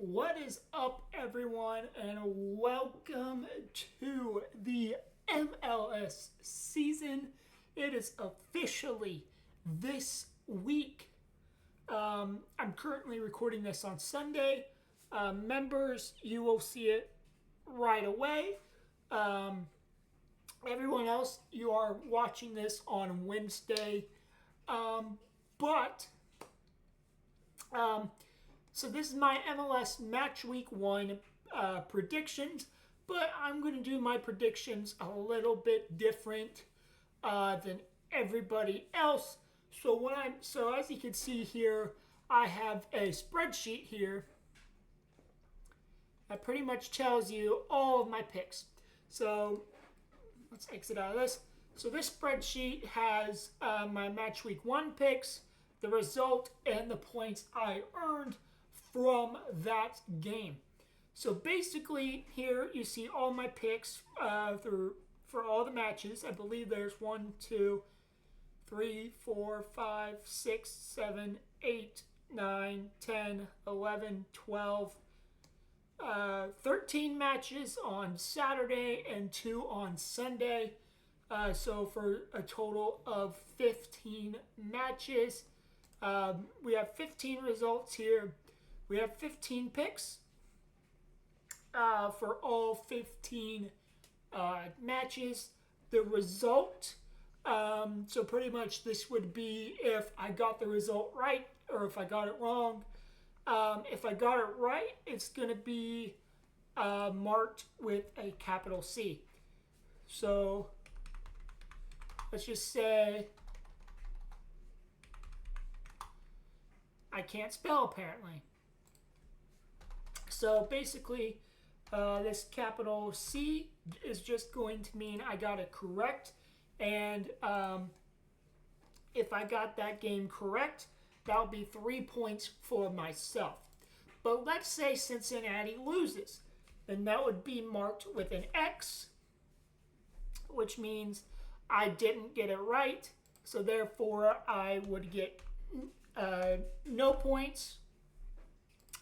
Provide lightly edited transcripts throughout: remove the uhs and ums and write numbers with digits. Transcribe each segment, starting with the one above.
What is up, everyone, and welcome to the MLS season. It is officially this week. I'm currently recording this on Sunday. Members, you will see it right away. Everyone else, you are watching this on Wednesday. So this is my MLS Matchweek 1 predictions, but I'm going to do my predictions a little bit different than everybody else. So as you can see here, I have a spreadsheet here that pretty much tells you all of my picks. So let's exit out of this. So this spreadsheet has my Match Week 1 picks, the result, and the points I earned from that game. So basically here you see all my picks for all the matches. I believe there's 1, 2, 3, 4, 5, 6, 7, 8, 9, 10, 11, 12, 13 matches on Saturday and 2 on Sunday. So for a total of 15 matches. We have 15 results here. We have 15 picks for all 15 matches. The result, so pretty much this would be if I got the result right or if I got it wrong. If I got it right, it's going to be marked with a capital C. So let's just say I can't spell apparently. So basically, this capital C is just going to mean I got it correct. And if I got that game correct, that'll be 3 points for myself. But let's say Cincinnati loses. Then that would be marked with an X, which means I didn't get it right. So therefore, I would get no points.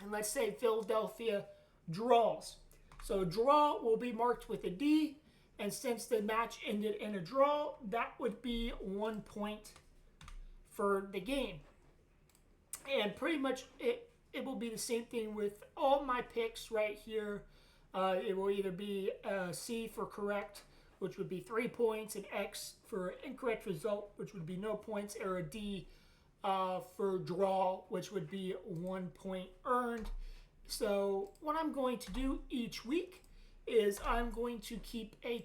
And let's say Philadelphia draws. So draw will be marked with a D. And since the match ended in a draw, that would be 1 point for the game. And pretty much it will be the same thing with all my picks right here. It will either be C for correct, which would be 3 points, an X for incorrect result, which would be no points, or a D for draw, which would be 1 point earned. So what I'm going to do each week is I'm going to keep a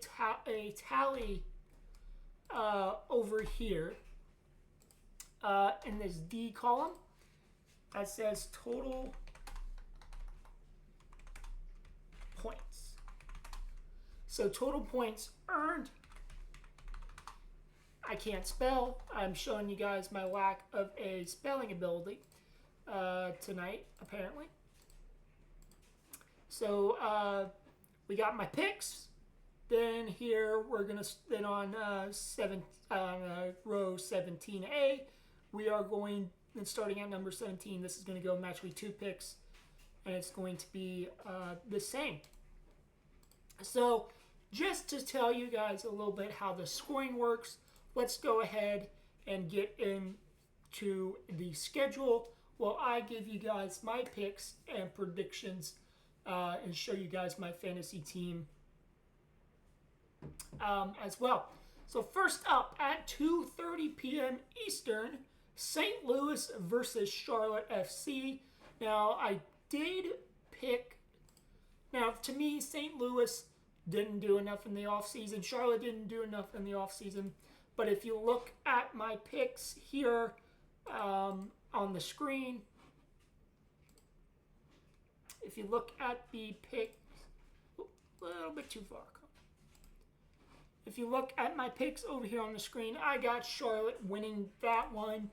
tally over here in this D column that says total points. So total points earned. I can't spell. I'm showing you guys my lack of a spelling ability tonight, apparently. So we got my picks. Then here we're gonna on row 17A. We are going and starting at number 17. This is going to go match week 2 picks, and it's going to be the same. So just to tell you guys a little bit how the scoring works, let's go ahead and get into the schedule while I give you guys my picks and predictions and show you guys my fantasy team as well. So first up at 2:30 p.m. Eastern, St. Louis versus Charlotte FC. Now, I did pick... Now, to me, St. Louis didn't do enough in the offseason. Charlotte didn't do enough in the offseason. But if you look at my picks here on the screen, if you look at the picks, a little bit too far. If you look at my picks over here on the screen, I got Charlotte winning that one.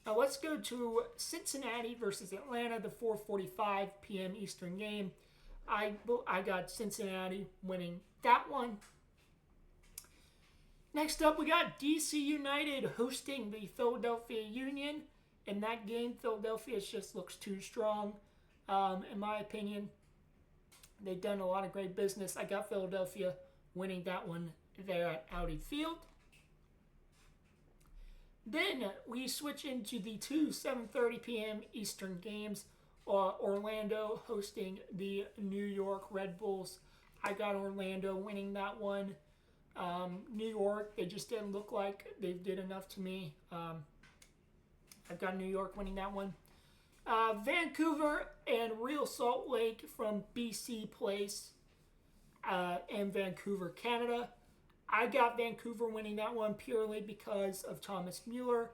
Now let's go to Cincinnati versus Atlanta, the 4:45 p.m. Eastern game. I got Cincinnati winning that one. Next up, we got DC United hosting the Philadelphia Union. In that game, Philadelphia just looks too strong. In my opinion, they've done a lot of great business. I got Philadelphia winning that one there at Audi Field. Then we switch into the two 7:30 p.m. Eastern games. Orlando hosting the New York Red Bulls. I got Orlando winning that one. New York, they just didn't look like they did enough to me. I've got New York winning that one. Vancouver and Real Salt Lake from BC Place and Vancouver, Canada. I got Vancouver winning that one purely because of Thomas Mueller.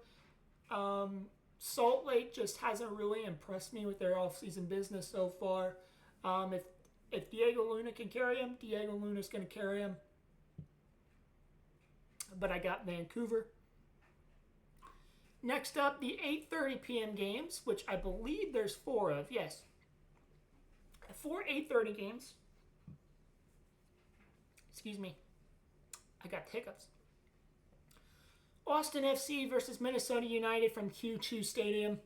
Salt Lake just hasn't really impressed me with their offseason business so far. If Diego Luna can carry him, Diego Luna's going to carry him. But I got Vancouver. Next up, the 8:30 p.m. games, which I believe there's 4 of. Yes. 4 8:30 games. Excuse me. I got hiccups. Austin FC versus Minnesota United from Q2 Stadium.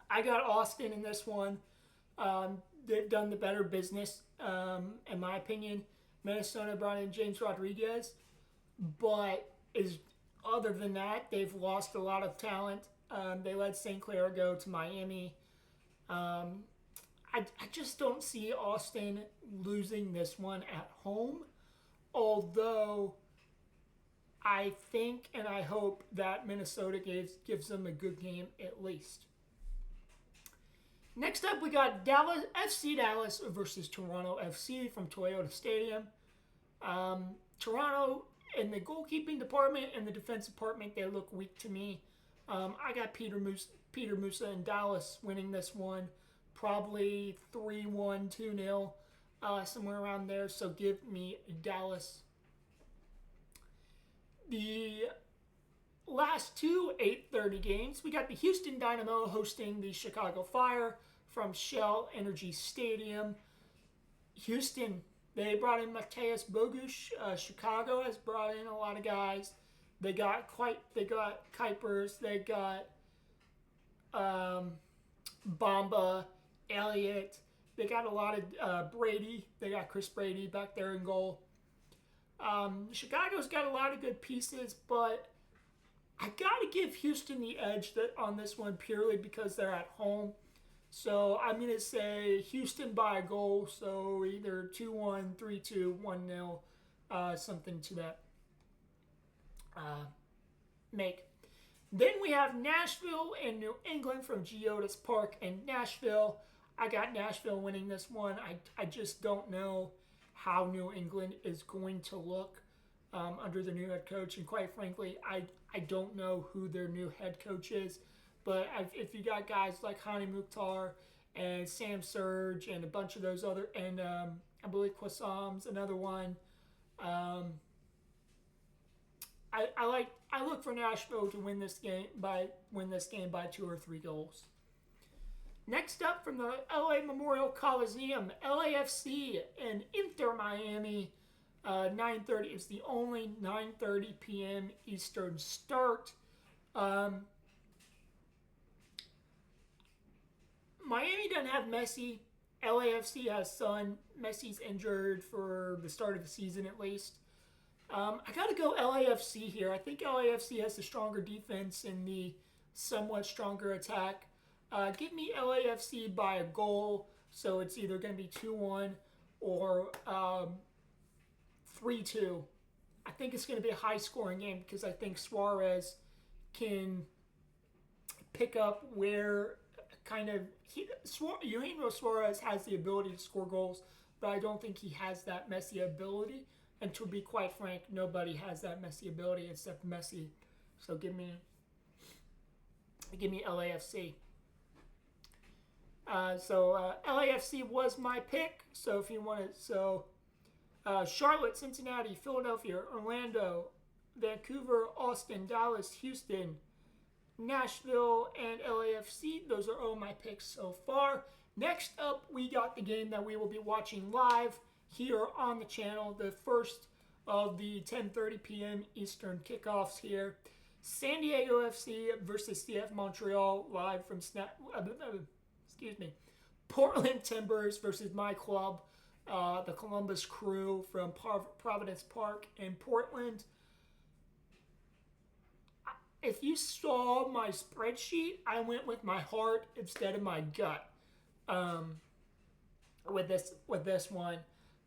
I got Austin in this one. They've done the better business, in my opinion. Minnesota brought in James Rodriguez, but other than that, they've lost a lot of talent. They let St. Clair go to Miami. I just don't see Austin losing this one at home, although I think and I hope that Minnesota gives them a good game at least. Next up, we got FC Dallas versus Toronto FC from Toyota Stadium. Toronto, in the goalkeeping department and the defense department, they look weak to me. I got Peter Musa and Dallas winning this one. Probably 3-1, 2-0, somewhere around there. So give me Dallas. The last two 8:30 games, we got the Houston Dynamo hosting the Chicago Fire from Shell Energy Stadium. Houston, they brought in Mateus Bogusz. Chicago has brought in a lot of guys. They got Kuipers. They got Bamba, Elliott. They got a lot of Brady. They got Chris Brady back there in goal. Chicago's got a lot of good pieces, but I got to give Houston the edge on this one purely because they're at home. So I'm going to say Houston by a goal, so either 2-1, 3-2, 1-0, something to that make. Then we have Nashville and New England from Geodis Park in Nashville. I got Nashville winning this one. I just don't know how New England is going to look under the new head coach. And quite frankly, I don't know who their new head coach is. But if you got guys like Hani Mukhtar and Sam Surge and a bunch of those other, and I believe Quassam's another one, I look for Nashville to win this game by 2 or 3 goals. Next up from the LA Memorial Coliseum, LAFC and Inter Miami, 9:30. It's the only 9:30 p.m. Eastern start. Miami doesn't have Messi. LAFC has Son. Messi's injured for the start of the season at least. I got to go LAFC here. I think LAFC has the stronger defense and the somewhat stronger attack. Give me LAFC by a goal, so it's either going to be 2-1 or 3-2. I think it's going to be a high-scoring game because I think Suarez can pick up where Eugenio Suarez has the ability to score goals, but I don't think he has that Messi ability. And to be quite frank, nobody has that Messi ability except Messi. So give me LAFC. LAFC was my pick. So if you want to, Charlotte, Cincinnati, Philadelphia, Orlando, Vancouver, Austin, Dallas, Houston, Nashville, and LAFC. Those are all my picks so far. Next up, we got the game that we will be watching live here on the channel. The first of the 10:30 p.m. Eastern kickoffs here. San Diego FC versus CF Montreal live from Portland Timbers versus my club, the Columbus Crew from Providence Park in Portland. If you saw my spreadsheet, I went with my heart instead of my gut with this one.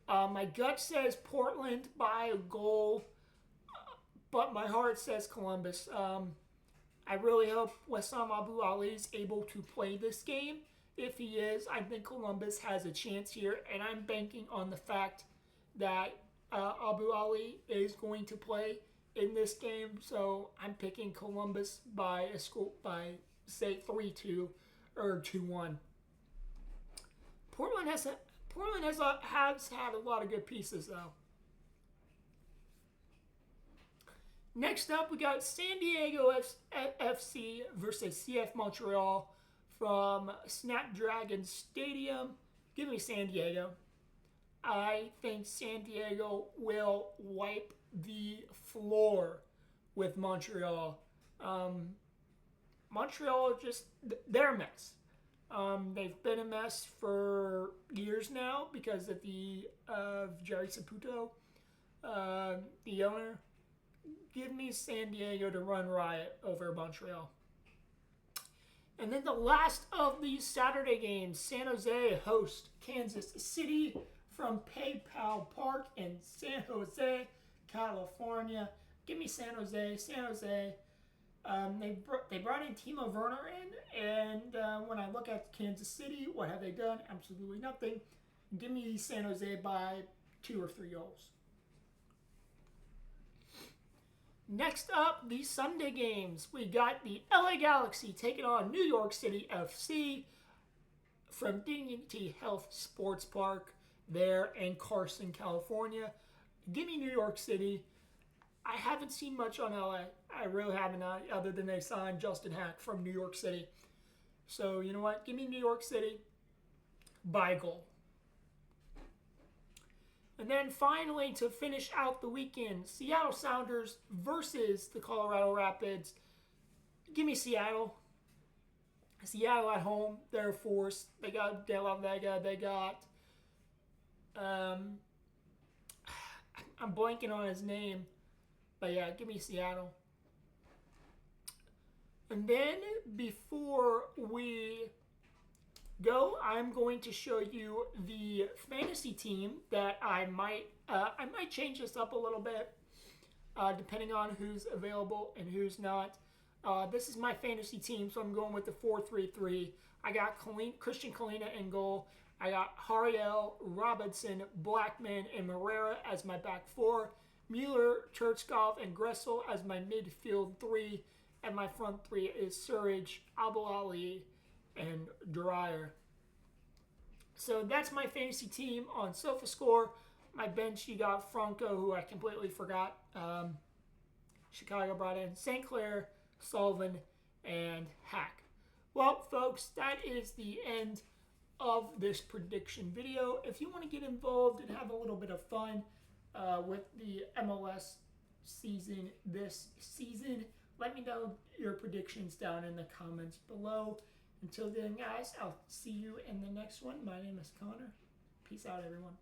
My gut says Portland by a goal, but my heart says Columbus. I really hope Wissam Abu Ali is able to play this game. If he is, I think Columbus has a chance here, and I'm banking on the fact that Abu Ali is going to play in this game. So I'm picking Columbus by say 3-2 or 2-1. Portland has had a lot of good pieces though. Next up, we got San Diego FC versus CF Montreal from Snapdragon Stadium. Give me San Diego. I think San Diego will wipe the floor with Montreal. Montreal they're a mess. They've been a mess for years now because of Jerry Saputo, the owner. Give me San Diego to run riot over Montreal. And then the last of these Saturday games, San Jose host Kansas City from PayPal Park in San Jose, California. Give me San Jose. San Jose. They brought in Timo Werner in, and when I look at Kansas City, what have they done? Absolutely nothing. Give me San Jose by 2 or 3 goals. Next up, the Sunday games. We got the LA Galaxy taking on New York City FC from Dignity Health Sports Park there in Carson, California. Give me New York City. I haven't seen much on LA. I really haven't, other than they signed Justin Hack from New York City. So, you know what? Give me New York City by goal. And then finally, to finish out the weekend, Seattle Sounders versus the Colorado Rapids. Give me Seattle. Seattle at home. They're a force. They got De La Vega. They got... I'm blanking on his name. But yeah, give me Seattle. And then, before we go, I'm going to show you the fantasy team that I might change this up a little bit, depending on who's available and who's not. This is my fantasy team, so I'm going with the 4-3-3. I got Christian Kalina in goal. I got Hariel, Robinson, Blackman, and Morera as my back 4. Mueller, Churchkov, and Gressel as my midfield 3. And my front 3 is Surridge, Abu Ali, and Dreyer. So that's my fantasy team on SofaScore. My bench, you got Franco, who I completely forgot. Chicago brought in St. Clair, Sullivan, and Hack. Well, folks, that is the end of this prediction video. If you want to get involved and have a little bit of fun with the MLS season this season, let me know your predictions down in the comments below. Until then, guys, I'll see you in the next one. My name is Connor. Peace out, everyone.